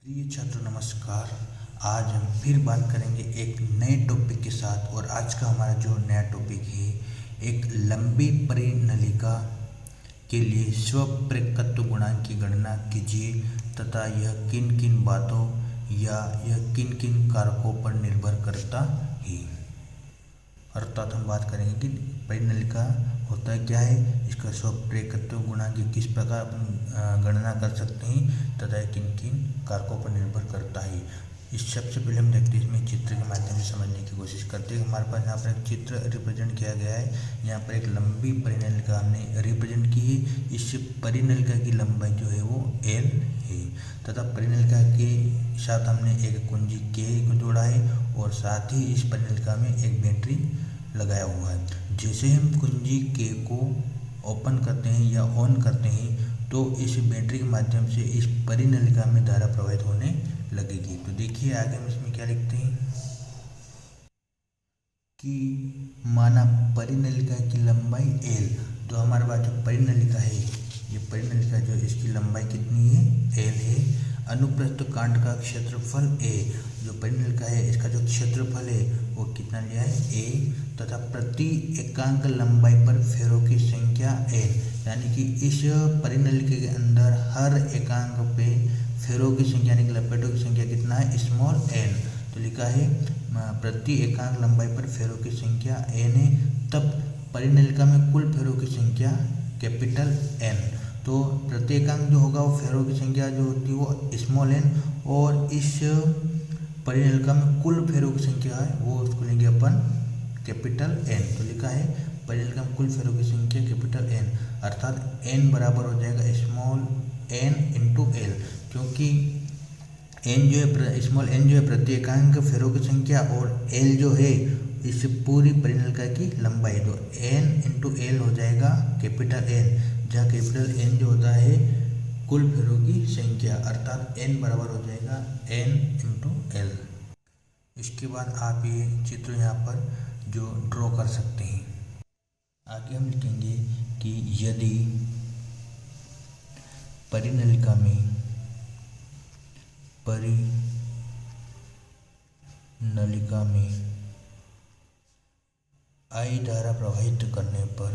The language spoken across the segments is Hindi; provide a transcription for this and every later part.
प्रिय छात्र नमस्कार। आज हम फिर बात करेंगे एक नए टॉपिक के साथ। और आज का हमारा जो नया टॉपिक है, एक लंबी परिनलिका के लिए स्वप्रेरकत्व गुणांक की गणना कीजिए तथा यह किन किन बातों या यह किन किन कारकों पर निर्भर करता है। अर्थात हम बात करेंगे कि परिनलिका होता क्या है, इसका स्वप्रेरकत्व गुणांक किस प्रकार अपन गणना कर सकते हैं तथा किन किन कारकों पर निर्भर करता है। इस सबसे पहले हम देखते हैं, इसमें चित्र के माध्यम से समझने की कोशिश करते हैं। हमारे पास यहाँ पर एक चित्र रिप्रेजेंट किया गया है। यहाँ पर एक लंबी परिनलिका हमने रिप्रेजेंट की है। इस परिनलिका की लंबाई जो है वो L है तथा परिनलिका के साथ हमने एक कुंजी K को जोड़ा है और साथ ही इस परिनलिका में एक बैटरी लगाया हुआ है। जैसे हम कुंजी K को ओपन करते हैं या ऑन करते हैं तो इस बैटरी के माध्यम से इस परिनलिका में धारा प्रवाहित होने लगेगी। तो देखिए आगे हम इसमें क्या लिखते हैं कि माना परिनलिका की लंबाई L। तो हमारे पास जो परिनलिका है, ये परिनलिका जो इसकी लंबाई कितनी है, L है। अनुप्रस्थ कांड का क्षेत्रफल A, जो परिनलिका है इसका जो क्षेत्रफल है वो कितना लिया है, A। तथा प्रति एकांक लंबाई पर फेरों की संख्या N, यानी कि इस परिनलिका के अंदर हर एकांक पे फेरों की संख्या यानी कि लपेटों की संख्या कितना है, स्मॉल n। तो लिखा है प्रति एकांक लंबाई पर फेरों की संख्या n है, तब परिनलिका में कुल फेरों की संख्या कैपिटल N। तो प्रति एकांक जो होगा वो फेरों की संख्या जो होती है वो स्मॉल n, और इस परिनलिका में कुल फेरों की संख्या है वो उसको लेंगे अपन कैपिटल N। तो लिखा है परिनलिका में कुल फेरों की संख्या कैपिटल N, अर्थात n बराबर हो जाएगा स्मॉल n इंटू L, क्योंकि n जो है स्मॉल n जो है प्रति एकांक फेरों की संख्या और L जो है इस पूरी परिनलिका की लंबाई। तो n इंटू L हो जाएगा कैपिटल N, जहाँ कैपिटल N जो होता है कुल फेरों की संख्या, अर्थात n बराबर हो जाएगा n इंटू L। इसके बाद आप ये चित्र यहाँ पर जो ड्रॉ कर सकते हैं। आगे हम लिखेंगे कि यदि परिनलिका में I धारा प्रवाहित करने पर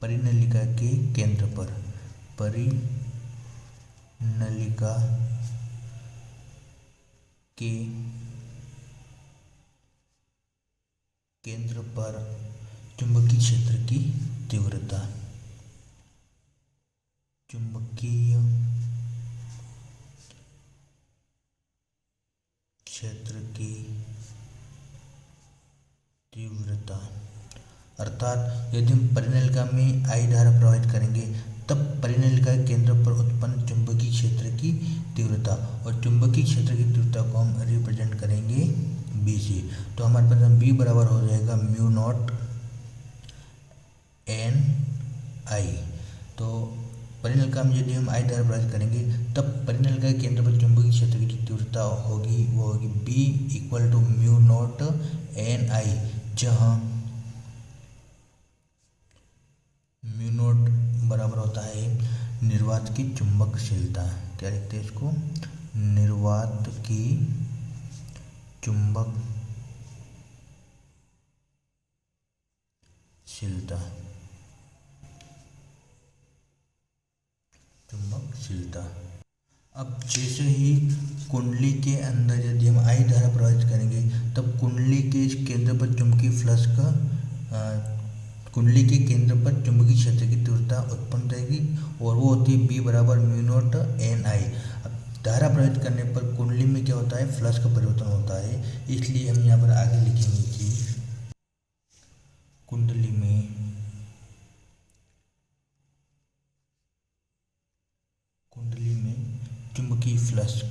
परिनलिका के केंद्र पर चुंबकीय क्षेत्र की तीव्रता अर्थात यदि हम परिनलिका में I धारा प्रवाहित करेंगे तब परिनलिका के केंद्र पर उत्पन्न चुंबकीय क्षेत्र की तीव्रता, और चुंबकीय क्षेत्र की तीव्रता को हम रिप्रेजेंट करेंगे B से। तो हमारे पास B बराबर हो जाएगा म्यू नॉट N I। तो परिनलिका में यदि हम I धारा प्रवाहित करेंगे तब परिनलिका के केंद्र पर चुंबकीय क्षेत्र की जो तीव्रता होगी वो होगी B equal to mu naught N I, जहाँ म्यू नॉट बराबर होता है निर्वात की चुंबकशीलता। क्या लिखते हैं इसको, निर्वात की चुंबकशीलता। अब जैसे ही कुंडली के अंदर यदि हम I धारा प्रवाहित करेंगे तब कुंडली के केंद्र पर कुंडली के केंद्र पर चुंबकीय क्षेत्र की तीव्रता उत्पन्न रहेगी और वो होती है B बराबर म्यू नॉट N I। अब धारा प्रवाहित करने पर कुंडली में क्या होता है, फ्लक्स का परिवर्तन होता है, इसलिए हम यहाँ पर आगे लिखेंगे कि कुंडली में चुंबकीय फ्लक्स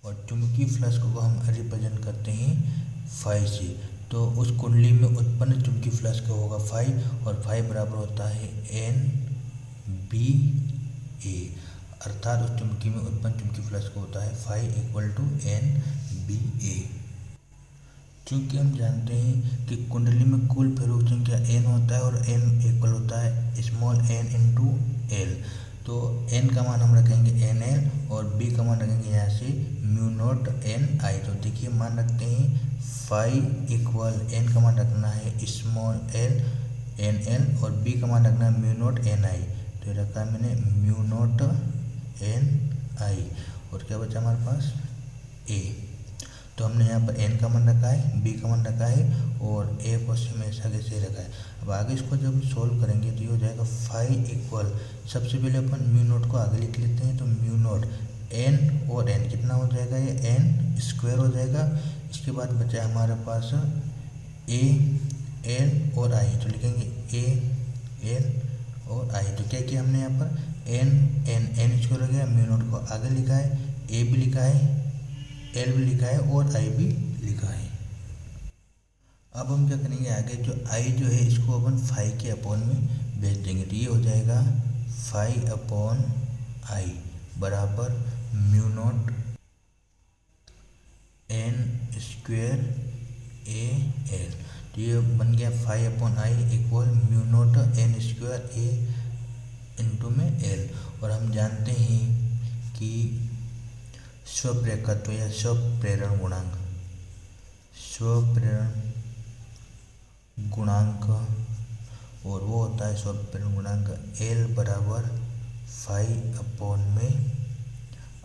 और चुंबकीय फ्लक्स को हम रिप्रेजेंट करते हैं फाई से। तो उस कुंडली में उत्पन्न चुंबकीय फ्लक्स का होगा फाई, और फाई बराबर होता है N B A। अर्थात उस चुंबकी में उत्पन्न चुंबकीय फ्लक्स को होता है फाई इक्वल टू NBA। चूँकि हम जानते हैं कि कुंडली में कुल फेरों की संख्या n होता है और n इक्वल होता है स्मॉल n इंटू एल, तो n का मान हम रखेंगे NL और b का मान रखेंगे यहाँ से म्यू नॉट NI। तो देखिए मान रखते हैं फाई इक्वल n का मान रखना है स्मॉल l NL और b का मान रखना है म्यू नॉट NI। तो ये रखा है मैंने म्यू नॉट NI और क्या बचा हमारे पास a। तो हमने यहाँ पर n का मान रखा है, b का मान रखा है और a को हमेशा के से रखा है। अब आगे इसको जब सोल्व करेंगे तो ये हो जाएगा फाई इक्वल, सबसे पहले अपन म्यू नोट को आगे लिख लेते हैं। तो म्यू नोट n और n कितना हो जाएगा, ये n स्क्वायर हो जाएगा। इसके बाद बचा हमारे पास a l और i, तो लिखेंगे a l और i। तो क्या किया हमने यहाँ पर n स्क्वायर हो गया, म्यू नोट को आगे लिखा है, a भी लिखा है, एल भी लिखा है और आई भी लिखा है। अब हम क्या करेंगे आगे, जो आई जो है इसको अपन फाई के अपॉन में भेज देंगे। तो ये हो जाएगा फाई अपॉन आई बराबर mu naught n square A L. तो ये बन गया phi upon I equal mu naught n square A into में एल। और हम जानते हैं कि स्वप्रेरकत्व या स्वप्रेरण गुणांक, स्वप्रेरण गुणांक और वो होता है स्वप्रेरण गुणांक L बराबर फाई अपॉन में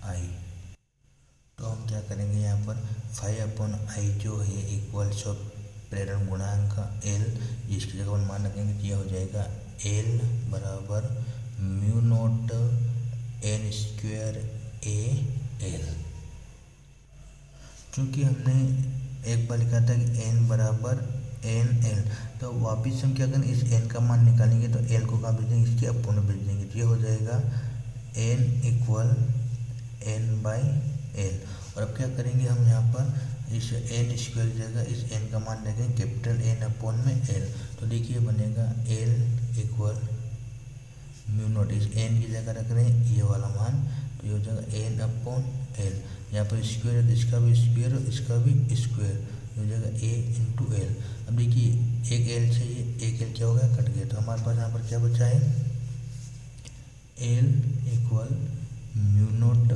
आई। तो हम क्या करेंगे यहाँ पर फाई अपॉन आई जो है इक्वल स्वप्रेरण गुणांक L, जिसकी जगह अपन मान रखेंगे तो यह हो जाएगा L बराबर mu naught n square A L. चूँकि हमने एक बार लिखा था कि n बराबर NL, तो वापिस हम क्या करें इस n का मान निकालेंगे तो l को कहाँ भेज देंगे, इसके अपॉन में भेज देंगे। तो ये हो जाएगा n equal n by L. और अब क्या करेंगे हम यहाँ पर इस n स्क्वायर की जगह इस n का मान रखेंगे कैपिटल N अपॉन में l। तो देखिए बनेगा l इक्वल म्यू नॉट, इस n की जगह रख रहे हैं ये वाला मान, तो ये हो जाएगा n अपॉन एल। यहाँ पर स्क्वायर है तो इसका भी स्क्वायर और इसका भी स्क्वायर, हो जाएगा a इंटू एल। अब देखिए एक l से एक l क्या हो गया, कट गया। तो हमारे पास यहाँ पर क्या बचा है l equal mu naught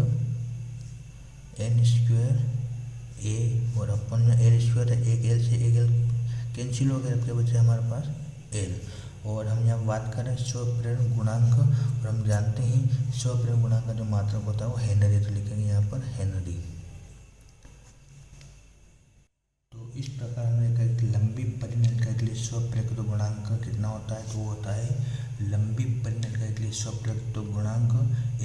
n square a और अपन में l स्क्वायर है, एक l से एक l कैंसिल हो गया। अब क्या बचा हमारे पास l। और हम यहाँ बात कर रहे हैं स्वप्रेरण गुणांक, और हम जानते हैं स्वप्रेरण गुणांक का जो मात्रक होता है वो हेनरी, तो लिखेंगे यहाँ पर हेनरी। तो इस प्रकार हमने कहा कि लंबी परिनलिका के लिए स्वप्रेरकत्व गुणांक कितना होता है, तो वो होता है लंबी परिनलिका के लिए स्वप्रेरकत्व गुणांक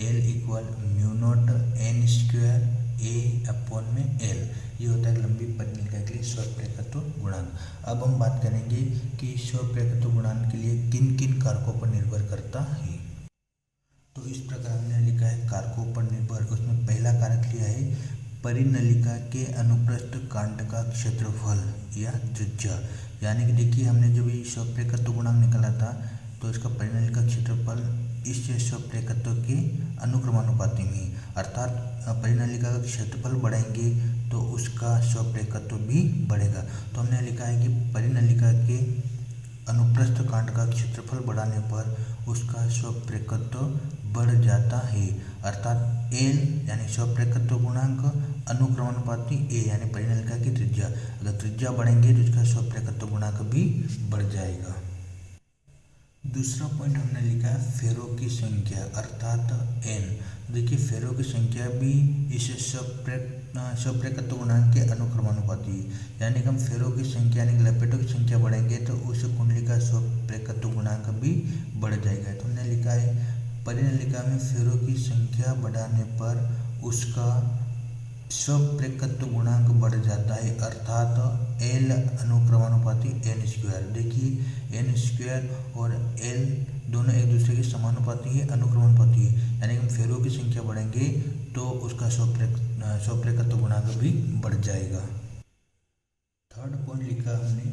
L equal mu naught n square a upon में l। ये होता है लंबी परिनलिका के लिए स्वप्रेरकत्व गुणांक। अब हम बात करेंगे कि स्वप्रेरकत्व गुणांक के लिए किन किन कारकों पर निर्भर करता है। तो इस प्रकार हमने लिखा है कारकों पर निर्भर, उसमें पहला कारक लिया है परिनलिका के अनुप्रस्थ कांट का क्षेत्रफल या त्रिज्या। यानी कि देखिए हमने जब ये स्वप्रेरकत्व गुणांक निकाला था तो इसका परिनलिका क्षेत्रफल इस स्वप्रेरकत्व के अनुक्रमानुपाती में, अर्थात परिनलिका का क्षेत्रफल बढ़ाएंगे तो उसका स्वप्रेरकत्व भी बढ़ेगा। तो हमने लिखा है कि परिनलिका के अनुप्रस्थ कांट का क्षेत्रफल बढ़ाने पर उसका स्वप्रेरकत्व बढ़ जाता है, अर्थात L यानी स्वप्रेरकत्व गुणांक अनुक्रमानुपाती A यानी परिनलिका की त्रिज्या। अगर त्रिज्या बढ़ेंगे तो इसका स्वप्रेरकत्व गुणांक भी बढ़ जाएगा। दूसरा पॉइंट हमने लिखा है फेरों की संख्या अर्थात n। देखिए फेरों की संख्या भी इस स्वप्रेरकत्व गुणांक के अनुक्रमानुपाती है, यानी कि हम फेरों की संख्या यानी कि लपेटों की संख्या बढ़ेंगे तो उस कुंडली का स्वप्रेरकत्व गुणांक भी बढ़ जाएगा। तो हमने लिखा है परिनलिका में फेरों की संख्या बढ़ाने पर उसका स्वप्रेरकत्व गुणांक बढ़ जाता है, अर्थात L अनुक्रमानुपाती n स्क्वायर। देखिए n स्क्वायर और L दोनों एक दूसरे के समानुपाती है, अनुक्रमानुपाती है, यानी कि हम फेरों की संख्या बढ़ेंगे तो उसका स्वप्रेरकत्व गुणांक भी बढ़ जाएगा। थर्ड पॉइंट लिखा हमने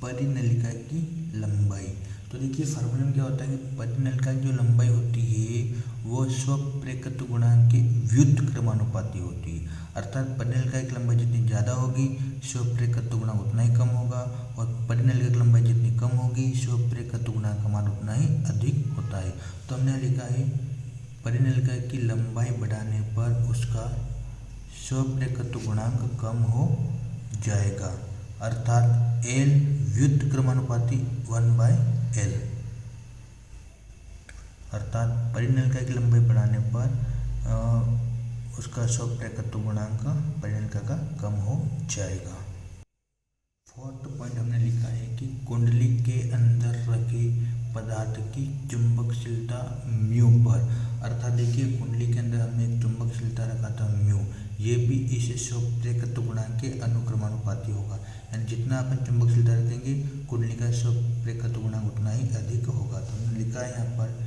परिनलिका की लंबाई। तो देखिए फार्मूला में क्या होता है कि परिनलिका की जो लंबाई होती है वो स्वप्रेरकत्व गुणांक के व्युत्क्रमानुपाती क्रमानुपाती होती है। अर्थात परिनलिका की लंबाई जितनी ज़्यादा होगी स्वप्रेरकत्व गुणांक उतना ही कम होगा, और परिनलिका की लंबाई जितनी कम होगी स्वप्रेरकत्व गुणांक का मान उतना ही अधिक होता है। तो हमने लिखा है परिनलिका की लंबाई बढ़ाने पर उसका स्वप्रेरकत्व गुणांक कम हो जाएगा, अर्थात L व्युत्क्रमानुपाती क्रमानुपाती 1/L, अर्थात परिनलिका की लंबाई बढ़ाने पर उसका स्वप्रेरकत्व गुणांक परिनलिका का कम हो जाएगा। फोर्थ पॉइंट हमने लिखा है कि कुंडली के अंदर रखे पदार्थ की चुंबकशीलता म्यू पर, अर्थात देखिए कुंडली के अंदर हमने एक चुंबकशीलता रखा था म्यू, ये भी इस स्वप्रेरकत्व गुणांक के अनुक्रमानुपाती होगा, यानी जितना अपन चुंबकशीलता रखेंगे कुंडली का स्वप्रेरकत्व गुणांक उतना ही अधिक होगा। तो हमने लिखा है यहाँ पर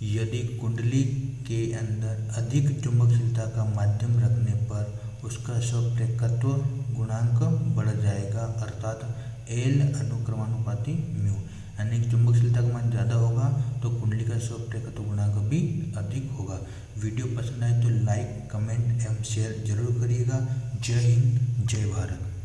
यदि कुंडली के अंदर अधिक चुंबकशीलता का माध्यम रखने पर उसका स्वप्रेरकत्व गुणांक बढ़ जाएगा, अर्थात L अनुक्रमानुपाती म्यू, यानी चुंबकशीलता का मान ज़्यादा होगा तो कुंडली का स्वप्रेरकत्व गुणांक भी अधिक होगा। वीडियो पसंद आए तो लाइक, कमेंट एवं शेयर जरूर करिएगा। जय हिंद, जय भारत।